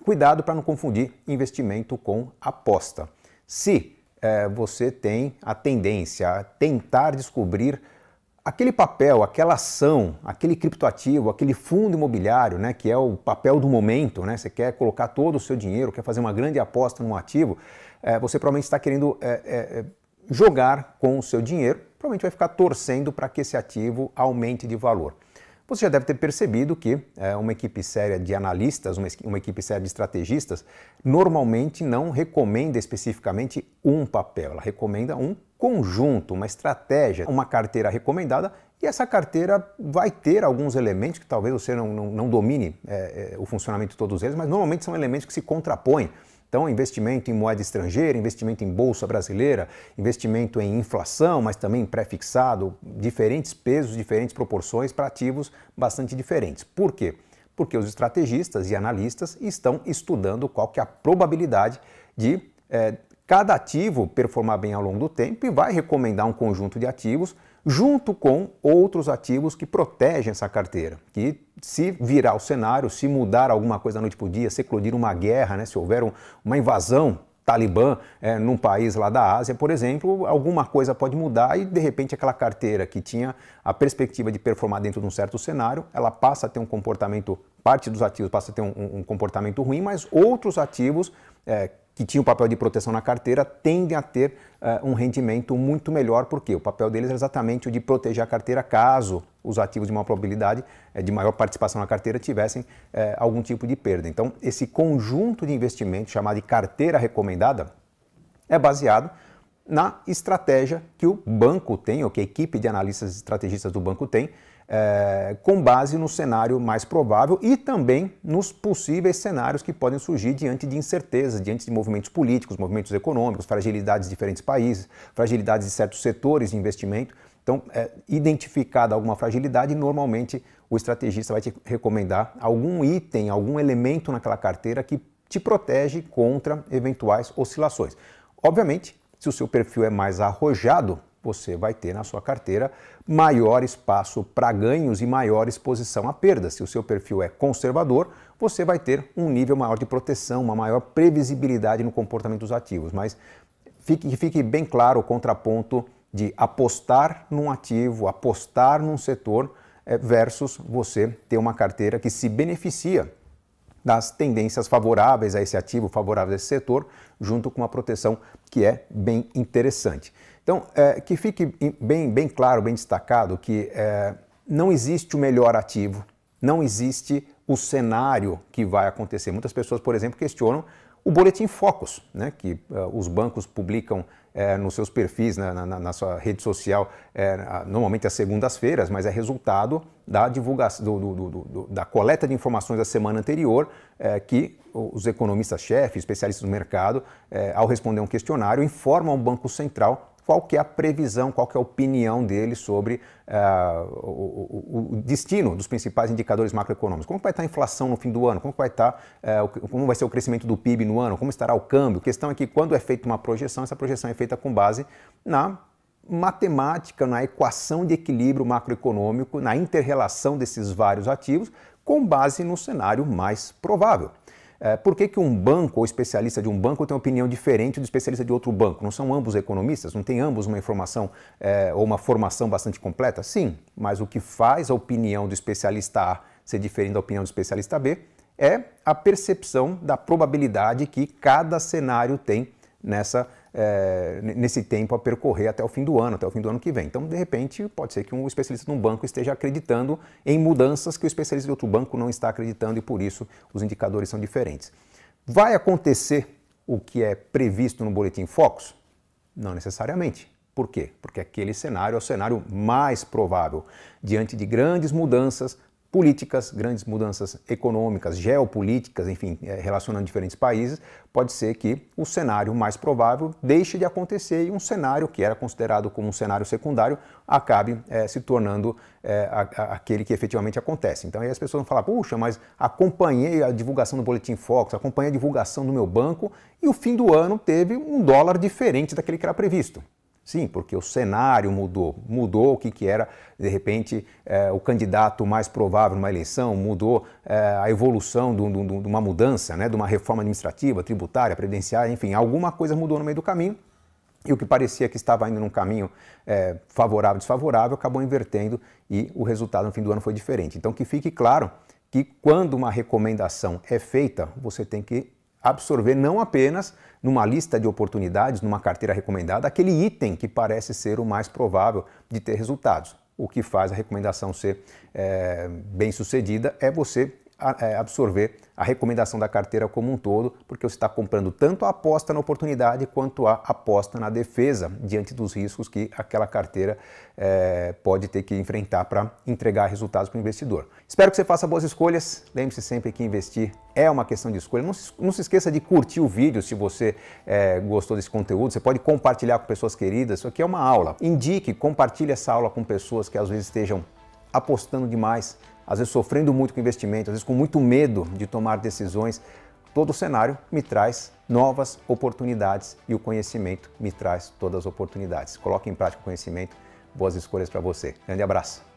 cuidado para não confundir investimento com aposta. Se você tem a tendência a tentar descobrir aquele papel, aquela ação, aquele criptoativo, aquele fundo imobiliário, né, que é o papel do momento, né, você quer colocar todo o seu dinheiro, quer fazer uma grande aposta num ativo, você provavelmente está querendo jogar com o seu dinheiro, provavelmente vai ficar torcendo para que esse ativo aumente de valor. Você já deve ter percebido que uma equipe séria de analistas, uma equipe séria de estrategistas, normalmente não recomenda especificamente um papel, ela recomenda um conjunto, uma estratégia, uma carteira recomendada, e essa carteira vai ter alguns elementos que talvez você não domine o funcionamento de todos eles, mas normalmente são elementos que se contrapõem. Então, investimento em moeda estrangeira, investimento em bolsa brasileira, investimento em inflação, mas também em pré-fixado, diferentes pesos, diferentes proporções para ativos bastante diferentes. Por quê? Porque os estrategistas e analistas estão estudando qual que é a probabilidade de cada ativo performar bem ao longo do tempo e vai recomendar um conjunto de ativos junto com outros ativos que protegem essa carteira, que se virar o cenário, se mudar alguma coisa da noite para o dia, se eclodir uma guerra, né, se houver uma invasão talibã num país lá da Ásia, por exemplo, alguma coisa pode mudar e de repente aquela carteira que tinha a perspectiva de performar dentro de um certo cenário, ela passa a ter um comportamento, parte dos ativos passa a ter um comportamento ruim, mas outros ativos que tinham o papel de proteção na carteira tendem a ter um rendimento muito melhor, porque o papel deles é exatamente o de proteger a carteira caso os ativos de maior probabilidade, de maior participação na carteira, tivessem algum tipo de perda. Então, esse conjunto de investimentos, chamado de carteira recomendada, é baseado na estratégia que o banco tem, ou que a equipe de analistas e estrategistas do banco tem, com base no cenário mais provável e também nos possíveis cenários que podem surgir diante de incertezas, diante de movimentos políticos, movimentos econômicos, fragilidades de diferentes países, fragilidades de certos setores de investimento. Então, identificada alguma fragilidade, normalmente o estrategista vai te recomendar algum item, algum elemento naquela carteira que te protege contra eventuais oscilações. Obviamente, se o seu perfil é mais arrojado, você vai ter na sua carteira maior espaço para ganhos e maior exposição a perdas. Se o seu perfil é conservador, você vai ter um nível maior de proteção, uma maior previsibilidade no comportamento dos ativos. Mas fique bem claro o contraponto de apostar num ativo, apostar num setor versus você ter uma carteira que se beneficia das tendências favoráveis a esse ativo, favoráveis a esse setor, junto com uma proteção que é bem interessante. Então, que fique bem claro, bem destacado que não existe o melhor ativo, não existe o cenário que vai acontecer. Muitas pessoas, por exemplo, questionam o Boletim Focus, né, que os bancos publicam nos seus perfis, na sua rede social, normalmente às segundas-feiras, mas é resultado da divulgação, da coleta de informações da semana anterior, que os economistas-chefes, especialistas do mercado, ao responder um questionário, informam ao Banco Central qual que é a previsão, qual que é a opinião dele sobre o destino dos principais indicadores macroeconômicos. Como vai estar a inflação no fim do ano? Como vai ser o crescimento do PIB no ano? Como estará o câmbio? A questão é que quando é feita uma projeção, essa projeção é feita com base na matemática, na equação de equilíbrio macroeconômico, na inter-relação desses vários ativos, com base no cenário mais provável. Por que um banco ou especialista de um banco tem uma opinião diferente do especialista de outro banco? Não são ambos economistas? Não têm ambos uma informação ou uma formação bastante completa? Sim, mas o que faz a opinião do especialista A ser diferente da opinião do especialista B é a percepção da probabilidade que cada cenário tem nesse tempo a percorrer até o fim do ano que vem. Então, de repente, pode ser que um especialista de um banco esteja acreditando em mudanças que o especialista de outro banco não está acreditando e, por isso, os indicadores são diferentes. Vai acontecer o que é previsto no Boletim Focus? Não necessariamente. Por quê? Porque aquele cenário é o cenário mais provável. Diante de grandes mudanças políticas, grandes mudanças econômicas, geopolíticas, enfim, relacionando diferentes países, pode ser que o cenário mais provável deixe de acontecer e um cenário que era considerado como um cenário secundário acabe se tornando aquele que efetivamente acontece. Então aí as pessoas vão falar, puxa, mas acompanhei a divulgação do Boletim Focus, acompanhei a divulgação do meu banco e o fim do ano teve um dólar diferente daquele que era previsto. Sim, porque o cenário mudou. Mudou o que era, de repente, o candidato mais provável numa eleição, mudou a evolução de uma mudança, né, de uma reforma administrativa, tributária, previdenciária, enfim, alguma coisa mudou no meio do caminho. E o que parecia que estava indo num caminho favorável, desfavorável, acabou invertendo e o resultado no fim do ano foi diferente. Então que fique claro que quando uma recomendação é feita, você tem que absorver não apenas numa lista de oportunidades, numa carteira recomendada, aquele item que parece ser o mais provável de ter resultados. O que faz a recomendação ser bem sucedida é você absorver a recomendação da carteira como um todo, porque você está comprando tanto a aposta na oportunidade quanto a aposta na defesa diante dos riscos que aquela carteira pode ter que enfrentar para entregar resultados para o investidor. Espero que você faça boas escolhas. Lembre-se sempre que investir é uma questão de escolha. Não se esqueça de curtir o vídeo se você gostou desse conteúdo. Você pode compartilhar com pessoas queridas. Isso aqui é uma aula. Indique, compartilhe essa aula com pessoas que às vezes estejam apostando demais, às vezes sofrendo muito com investimento, às vezes com muito medo de tomar decisões. Todo o cenário me traz novas oportunidades e o conhecimento me traz todas as oportunidades. Coloque em prática o conhecimento. Boas escolhas para você. Grande abraço.